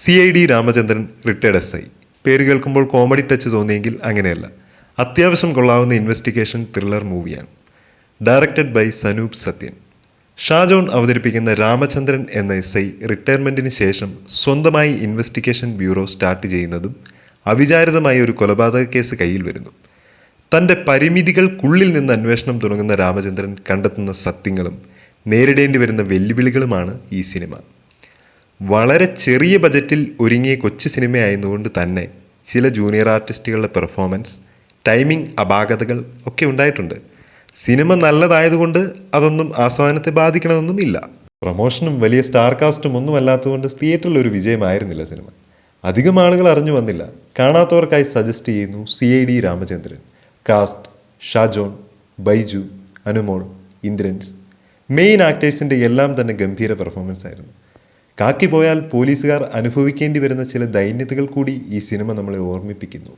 CID Ramachandran retired SI. പേര് കേൾക്കുമ്പോൾ comedy touch തോന്നിയെങ്കിൽ അങ്ങനെയല്ല. അത്യാവശ്യം കൊള്ളാവുന്ന ഇൻവെസ്റ്റിഗേഷൻ ത്രില്ലർ മൂവിയാണ്. Directed by Sanoop Sathyan. ഷാജോൺ അവതരിപ്പിക്കുന്ന രാമചന്ദ്രൻ എന്ന SI റിട്ടയർമെൻറ്റിന് ശേഷം സ്വന്തമായി ഇൻവെസ്റ്റിഗേഷൻ ബ്യൂറോ സ്റ്റാർട്ട് ചെയ്യുന്നതും അവിചാരിതമായ ഒരു കൊലപാതക കേസ് കയ്യിൽ വരുന്നു. തൻ്റെ പരിമിതികൾക്കുള്ളിൽ നിന്ന് അന്വേഷണം തുടങ്ങുന്ന രാമചന്ദ്രൻ കണ്ടെത്തുന്ന സത്യങ്ങളും നേരിടേണ്ടി വരുന്ന വെല്ലുവിളികളുമാണ് ഈ സിനിമ. വളരെ ചെറിയ ബജറ്റിൽ ഒരുങ്ങിയ കൊച്ചു സിനിമയായതുകൊണ്ട് തന്നെ ചില ജൂനിയർ ആർട്ടിസ്റ്റുകളുടെ പെർഫോമൻസ്, ടൈമിംഗ് അപാകതകൾ ഒക്കെ ഉണ്ടായിട്ടുണ്ട്. സിനിമ നല്ലതായതുകൊണ്ട് അതൊന്നും ആസ്വാദനത്തെ ബാധിക്കണമെന്നും ഇല്ല. പ്രൊമോഷനും വലിയ സ്റ്റാർ കാസ്റ്റും ഒന്നും അല്ലാത്തതുകൊണ്ട് തിയേറ്ററിൽ ഒരു വിജയമായിരുന്നില്ല സിനിമ. അധികം ആളുകൾ അറിഞ്ഞു വന്നില്ല. കാണാത്തവർക്കായി സജസ്റ്റ് ചെയ്യുന്നു CID Ramachandran. Cast: Shajon, Baiju, Anumol, Indrans. Main ആക്ടേഴ്സിൻ്റെ എല്ലാം തന്നെ ഗംഭീര പെർഫോമൻസ് ആയിരുന്നു. കാക്കി പോയാൽ പോലീസുകാർ അനുഭവിക്കേണ്ടി വരുന്ന ചില ദൈന്യതകൾ കൂടി ഈ സിനിമ നമ്മളെ ഓർമ്മിപ്പിക്കുന്നു.